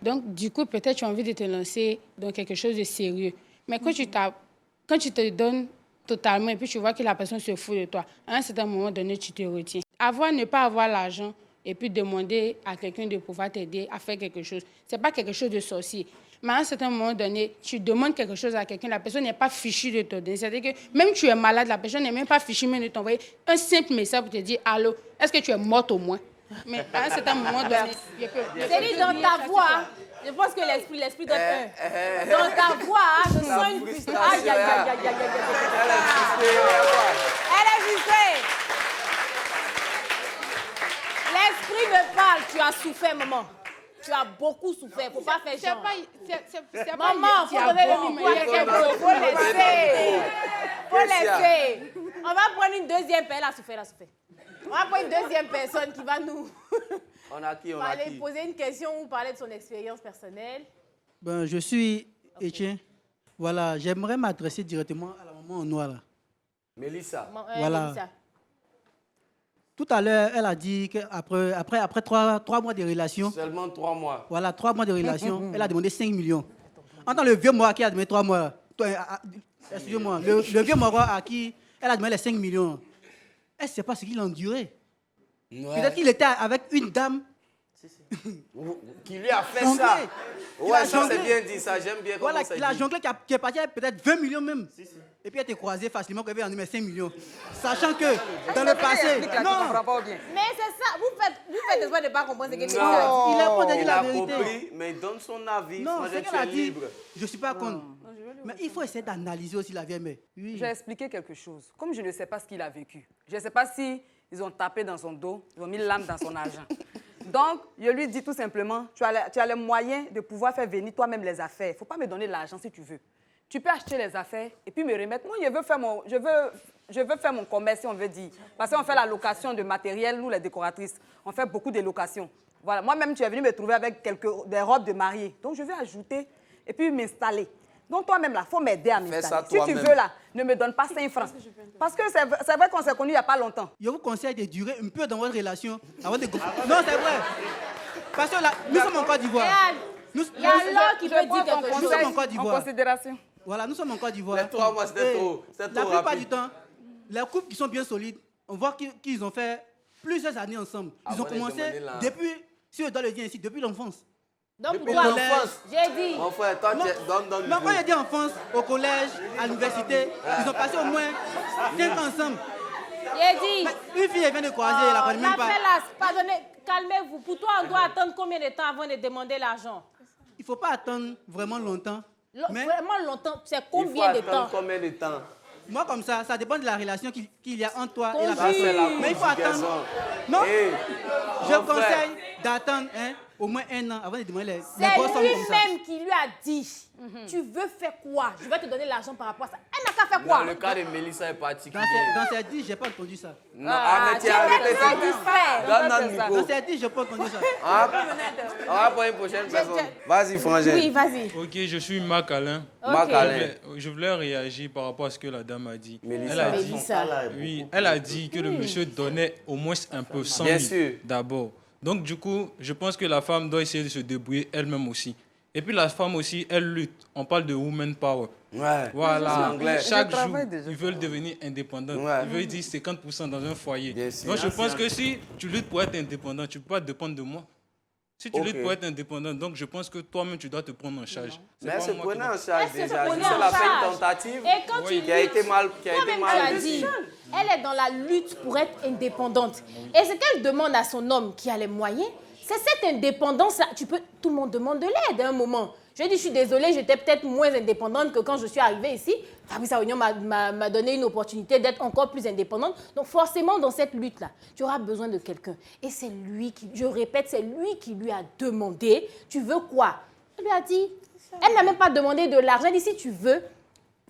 Donc, du coup, peut-être tu as envie de te lancer dans quelque chose de sérieux. Mais quand tu te donnes totalement et puis tu vois que la personne se fout de toi, à un certain moment donné, tu te retiens. Ne pas avoir l'argent et puis demander à quelqu'un de pouvoir t'aider à faire quelque chose, ce n'est pas quelque chose de sorcier. Mais à un certain moment donné, tu demandes quelque chose à quelqu'un, la personne n'est pas fichue de te donner. C'est-à-dire que même tu es malade, la personne n'est même pas fichue même de t'envoyer un simple message pour te dire « Allô, est-ce que tu es morte au moins ?» Mais à un certain moment donné... C'est dans ta voix, je pense que l'esprit donne un. Dans ta voix, je sens une frustration. Aïe, aïe, aïe, aïe, aïe, aïe. Elle est frustrée. L'esprit me parle, tu as souffert, maman. Tu as beaucoup souffert, faut pas faire genre. Maman, faut donner le micro à quelqu'un. Faut laisser. On va prendre une deuxième personne. Elle a souffert. On va prendre une deuxième personne qui va nous... On a qui? Poser une question ou parler de son expérience personnelle. Ben, je suis Etienne. Voilà, j'aimerais m'adresser directement à la maman en noir. Là. Mélissa. Voilà. Mélissa. Tout à l'heure, elle a dit qu'après 3 mois de relation... Seulement 3 mois. Voilà, 3 mois de relation, elle a demandé 5 millions. Entends le vieux mort qui a demandé 3 mois. Excusez-moi, le vieux mort à qui elle a demandé les 5 millions. Elle ne sait pas ce qu'il a enduré. Ouais. Peut-être qu'il était avec une dame qui lui a fait ça. Ouais, ça c'est bien dit, ça j'aime bien. Voilà, il a jonglé qui est parti avec peut-être 20 millions même. Et puis elle était croisée facilement qu'elle avait en 5 millions. Sachant que dans le passé. Non. Mais c'est ça, vous faites espoir de ne pas comprendre ce qu'il dit. Non, il a pas dit la vérité. Compris, mais il donne son avis. Non, c'est qu'elle a dit. Libre. Je ne suis pas contre. Mais il faut essayer d'analyser aussi la vieille mère. Oui. J'ai expliqué quelque chose. Comme je ne sais pas ce qu'il a vécu, je ne sais pas si ils ont tapé dans son dos, ils ont mis l'âme dans son argent. Donc, je lui dis tout simplement, tu as les moyens de pouvoir faire venir toi-même les affaires. Il ne faut pas me donner l'argent si tu veux. Tu peux acheter les affaires et puis me remettre. Moi, je veux faire mon commerce, si on veut dire. Parce qu'on fait la location de matériel, nous, les décoratrices. On fait beaucoup de locations. Voilà. Moi-même, tu es venu me trouver avec des robes de mariée. Donc, je vais ajouter et puis m'installer. Donc, toi-même, là, il faut m'aider à m'installer. Si tu veux, là, ne me donne pas 5 francs. Parce que c'est vrai qu'on s'est connus il n'y a pas longtemps. Je vous conseille de durer un peu dans votre relation avant de... Non, c'est vrai. Parce que là, nous sommes en Côte d'Ivoire. Il y a l'or qui peut dire quelque chose. Nous sommes en Côte d'Ivoire. En considération. Voilà, nous sommes en Côte d'Ivoire. Les 3 mois, c'était trop. La plupart du temps, les couples qui sont bien solides, on voit qu'ils ont fait plusieurs années ensemble. Ils ont commencé depuis, si je dois le dire ici, depuis l'enfance. Donc, pour toi, j'ai dit... Mon frère, toi, donne non, quand j'ai dit enfance, au collège, à l'université, ils ont passé au moins 5 ans ensemble. J'ai dit... Mais une fille, elle vient de croiser, elle la connaît même pas. Pardonnez, calmez-vous. Pour toi, on doit attendre combien de temps avant de demander l'argent? Il ne faut pas attendre vraiment longtemps. Vraiment longtemps, c'est combien de temps? Il faut attendre combien de temps? Moi, comme ça dépend de la relation qu'il y a entre toi et la personne. Mais il faut attendre. Non, je conseille d'attendre au moins 1 an avant de demander les grosses sommes comme ça. C'est lui-même qui lui a dit, tu veux faire quoi? Je vais te donner l'argent par rapport à ça. Elle n'a qu'à faire quoi? Le cas de Mélissa est particulier. Dans ces 10, je n'ai pas entendu ça. Non, mais tu as arrêté ça. Dans ces 10, je n'ai pas entendu ça. On va prendre une prochaine personne. Vas-y, Frangin. Oui, vas-y. Ok, je suis Marc Alain. Marc Alain. Je voulais réagir par rapport à ce que la dame a dit. Mélissa. Elle a dit que le monsieur donnait au moins un peu 100 000 d'abord. Donc, du coup, je pense que la femme doit essayer de se débrouiller elle-même aussi. Et puis, la femme aussi, elle lutte. On parle de woman power. Ouais. Voilà. Chaque jour, ils veulent devenir indépendants. Ouais. Ils veulent dire 50% dans un foyer. Donc, je pense que si tu luttes pour être indépendant, tu ne peux pas dépendre de moi. Si tu luttes pour être indépendant, donc je pense que toi-même, tu dois te prendre en charge. Mais elle se prenait en charge déjà. Elle a fait une tentative qui a été mal. Toi-même, tu as dit, elle est dans la lutte pour être indépendante. Et ce qu'elle demande à son homme qui a les moyens, c'est cette indépendance-là. Tout le monde demande de l'aide à un moment. Je lui ai dit, je suis désolée, j'étais peut-être moins indépendante que quand je suis arrivée ici. Fabrice Awonion m'a donné une opportunité d'être encore plus indépendante. Donc forcément, dans cette lutte-là, tu auras besoin de quelqu'un. Et c'est lui qui, je répète, c'est lui qui lui a demandé, tu veux quoi? Elle lui a dit, elle n'a même pas demandé de l'argent. Elle dit, si tu veux,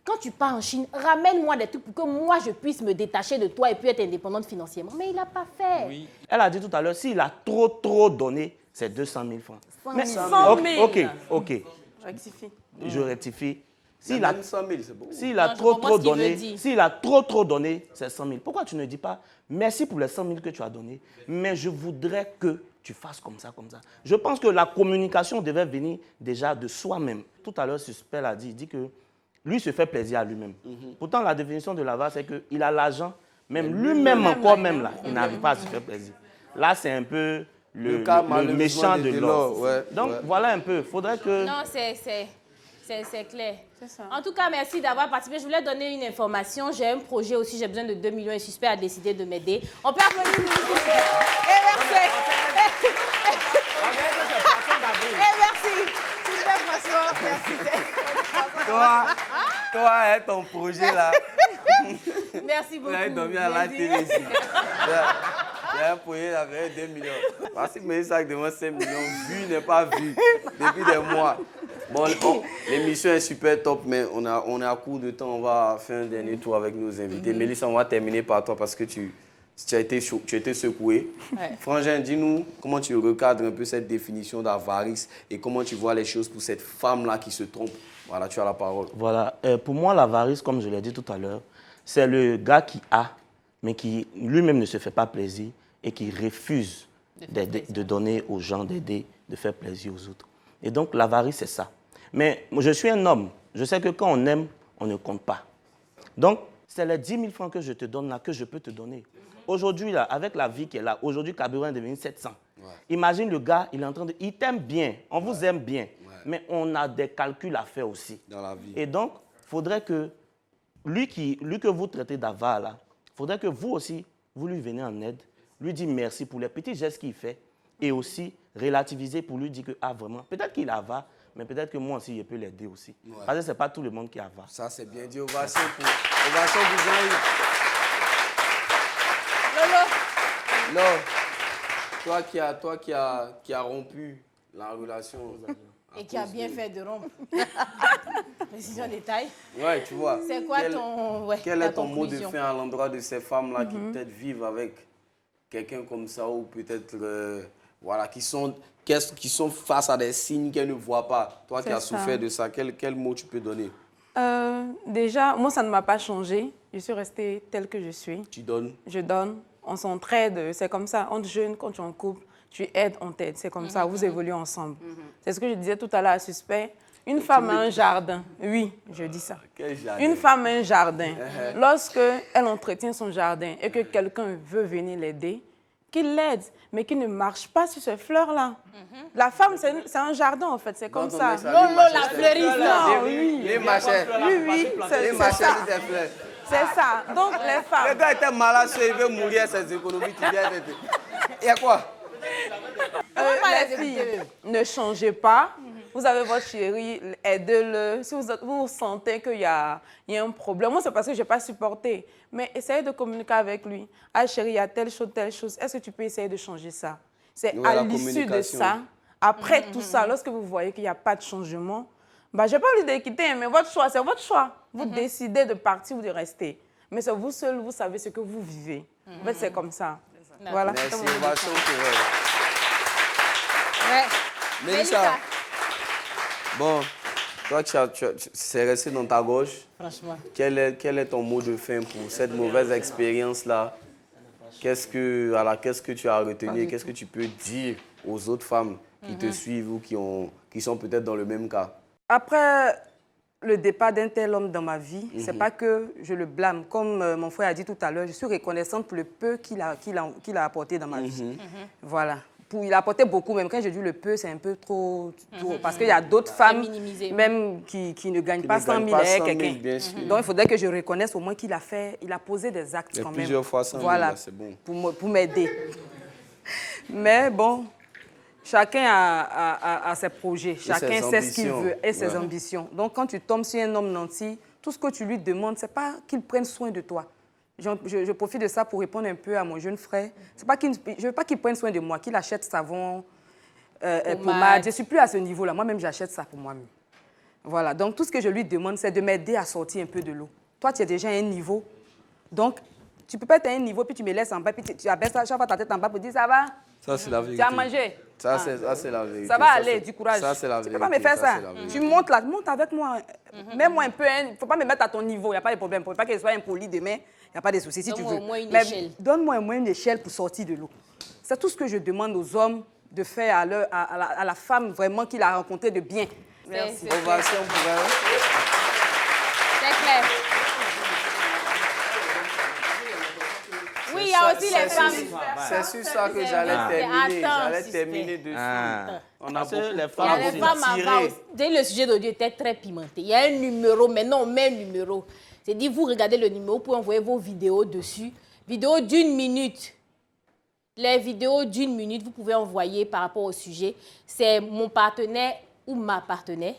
quand tu pars en Chine, ramène-moi des trucs pour que moi, je puisse me détacher de toi et puis être indépendante financièrement. Mais il n'a pas fait. Oui. Elle a dit tout à l'heure, s'il a trop donné, c'est 200 000 francs. 100 000. OK. Rectifie. Je rectifie. S'il a 100 000, c'est bon. S'il a trop donné, c'est 100 000. Pourquoi tu ne dis pas, merci pour les 100 000 que tu as donnés, mais je voudrais que tu fasses comme ça, comme ça. Je pense que la communication devait venir déjà de soi-même. Tout à l'heure, Suspect l'a dit, il dit que lui se fait plaisir à lui-même. Pourtant, la définition de l'avare, c'est qu'il a l'argent, même lui-même encore même là, il n'arrive pas à se faire plaisir. Là, c'est un peu le méchant de l'or. Ouais, donc, voilà un peu. Faudrait que... Non, c'est clair. Ça. En tout cas, merci d'avoir participé. Je voulais donner une information. J'ai un projet aussi, j'ai besoin de 2 millions et Suspect a décidé de m'aider. On peut applaudir le Suspect. Et merci. Et merci. Suspect François, merci. Toi, ton projet là. Merci beaucoup. Là, il dormait à la télé ici. J'ai un projet avec 2 millions. Parce que Mélissa demande 5 millions, vu n'est pas vu depuis des mois. Bon, l'émission est super top, mais on est à court de temps. On va faire un dernier tour avec nos invités. Mélissa, on va terminer par toi parce que tu as été secouée. Ouais. Frangin, dis-nous comment tu recadres un peu cette définition d'avarice et comment tu vois les choses pour cette femme-là qui se trompe. Voilà, tu as la parole. Voilà. Pour moi, l'avarice, comme je l'ai dit tout à l'heure, c'est le gars qui a, mais qui lui-même ne se fait pas plaisir et qui refuse de donner aux gens, d'aider, de faire plaisir aux autres. Et donc, l'avarice, c'est ça. Mais je suis un homme. Je sais que quand on aime, on ne compte pas. Donc, c'est les 10 000 francs que je te donne là, que je peux te donner. Aujourd'hui, là, avec la vie qui est là, aujourd'hui, carburant est devenu 700. Ouais. Imagine le gars, il est en train de... Il t'aime bien, on vous aime bien, mais on a des calculs à faire aussi. Dans la vie. Et donc, il faudrait que lui que vous traitez d'avare, là, il faudrait que vous aussi, vous lui venez en aide, lui dire merci pour les petits gestes qu'il fait et aussi relativiser pour lui dire que, ah, vraiment, peut-être qu'il avare, mais peut-être que moi aussi, je peux l'aider aussi. Ouais. Parce que ce n'est pas tout le monde qui avare. Ça, c'est bien dit. Ovation pour Jean-Yves. Lolo, toi qui a rompu la relation. Et qui a bien fait de rompre. Précision détail. Ouais, tu vois. C'est quoi quel est ton mot de fin à l'endroit de ces femmes-là qui peut-être vivent avec quelqu'un comme ça ou peut-être qui sont face à des signes qu'elles ne voient pas. Toi qui as souffert de ça, quel mot tu peux donner? Déjà, moi, ça ne m'a pas changé. Je suis restée telle que je suis. Tu donnes? Je donne. On s'entraide. C'est comme ça. On te jeune, quand tu es en couple, tu aides, on t'aide. C'est comme ça. Vous évoluez ensemble. C'est ce que je disais tout à l'heure à Suspect. Une femme a un jardin. Oui, je dis ça. Quel jardin? Une femme a un jardin. Lorsqu'elle entretient son jardin et que quelqu'un veut venir l'aider, qu'il l'aide, mais qu'il ne marche pas sur ces fleurs-là. La femme, c'est un jardin, en fait, c'est comme ça. Lolo, la fleuriste. Non, oui. Les machins. Oui, c'est ça. C'est ça. Donc, les femmes... Le gars était malade, il veut mourir à ses économies. Il y a quoi? Les filles, ne changez pas. Vous avez votre chéri, aidez-le. Si vous sentez qu'il y a un problème, moi, c'est parce que je n'ai pas supporté. Mais essayez de communiquer avec lui. Ah, chérie, il y a telle chose. Est-ce que tu peux essayer de changer ça? C'est à l'issue de ça, après tout ça, lorsque vous voyez qu'il n'y a pas de changement, je n'ai pas envie de quitter, mais votre choix, c'est votre choix. Vous décidez de partir ou de rester. Mais c'est vous seul, vous savez ce que vous vivez. En fait, c'est comme ça. Voilà. Merci, ovation pour elle. Ouais. Mélissa. Bon, toi, c'est resté dans ta gorge. Franchement. Quel est ton mot de fin pour cette mauvaise expérience-là? Qu'est-ce que tu as retenu? Qu'est-ce que tu peux dire aux autres femmes qui te suivent ou qui sont peut-être dans le même cas? Après le départ d'un tel homme dans ma vie, c'est pas que je le blâme. Comme mon frère a dit tout à l'heure, je suis reconnaissante pour le peu qu'il a apporté dans ma vie. Voilà. Il a apporté beaucoup, même quand je dis le peu, c'est un peu trop parce qu'il y a d'autres femmes même qui ne gagnent pas 100 000 avec quelqu'un. Donc il faudrait que je reconnaisse au moins qu'il a posé des actes quand même. Plusieurs fois 100 000, voilà, c'est bon. Pour m'aider. Mais bon, Chacun a ses projets, chacun sait ce qu'il veut et ses ambitions. Donc, quand tu tombes sur un homme nanti, tout ce que tu lui demandes, ce n'est pas qu'il prenne soin de toi. Je profite de ça pour répondre un peu à mon jeune frère. Je ne veux pas qu'il prenne soin de moi, qu'il achète savon, pommade. Je ne suis plus à ce niveau-là. Moi-même, j'achète ça pour moi-même. Voilà. Donc, tout ce que je lui demande, c'est de m'aider à sortir un peu de l'eau. Toi, tu es déjà à un niveau. Donc, tu ne peux pas être à un niveau, puis tu me laisses en bas, puis tu abaisses chaque fois ta tête en bas pour dire ça va. Ça, c'est la vérité. Tu as mangé. Ça, c'est la vérité. Ça va aller, du courage. Ça, c'est la vérité. Tu ne peux pas me faire ça. Tu montes là, monte avec moi. Mets-moi un peu. Il ne faut pas me mettre à ton niveau. Il n'y a pas de problème. Il ne faut pas que je sois impoli demain. Il n'y a pas de souci si tu veux. Donne-moi au moins une échelle. Donne-moi au moins une échelle pour sortir de l'eau. C'est tout ce que je demande aux hommes de faire à la femme vraiment qu'il a rencontrée de bien. Merci. Ovation pour elle. C'est clair. Oui, il y a aussi les femmes. C'est sur ça que j'allais terminer. J'allais terminer dessus. On a beaucoup les femmes avant. Le sujet d'aujourd'hui était très pimenté. Il y a un numéro, maintenant on met un numéro. C'est dit, vous regardez le numéro, vous pouvez envoyer vos vidéos dessus. Vidéos d'1 minute. Les vidéos d'1 minute, vous pouvez envoyer par rapport au sujet. C'est mon partenaire ou ma partenaire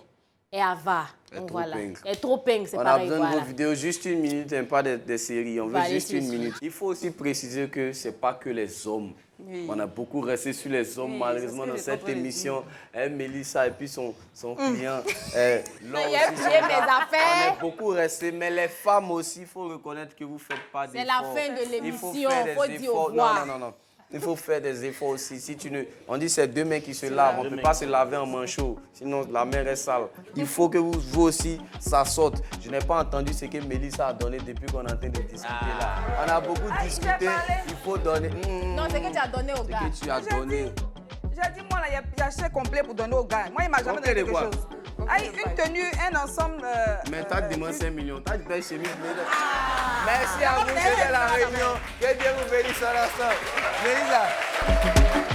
et Ava. Donc voilà. Et trop ping, c'est pareil. On a besoin de vos vidéos juste 1 minute, hein, pas des séries. On veut juste 1 minute. Il faut aussi préciser que ce n'est pas que les hommes. Oui. On a beaucoup resté sur les hommes, malheureusement, dans cette émission. Mélissa et puis son client. Il a plié mes affaires. On est beaucoup resté, mais les femmes aussi, il faut reconnaître que vous ne faites pas d'efforts. C'est la fin de l'émission, il faut dire au revoir. Non. Il faut faire des efforts aussi. Si tu ne... On dit c'est deux mains qui se lavent. On ne peut pas se laver en manchot. Sinon, la main est sale. Il faut que vous aussi, ça sorte. Je n'ai pas entendu ce que Mélissa a donné depuis qu'on est en train de discuter là. On a beaucoup discuté. Il faut donner... Non, c'est que tu as donné au gars. C'est que tu as donné. J'ai dit, moi, là, il y a chèque complet pour donner au gars. Moi, il m'a jamais donné quelque chose. Une tenue, un ensemble... Mais t'as demandé 5 millions. T'as dit des chemises. Merci à vous, c'était la réunion. Que Dieu vous bénisse à l'instant. Mélissa.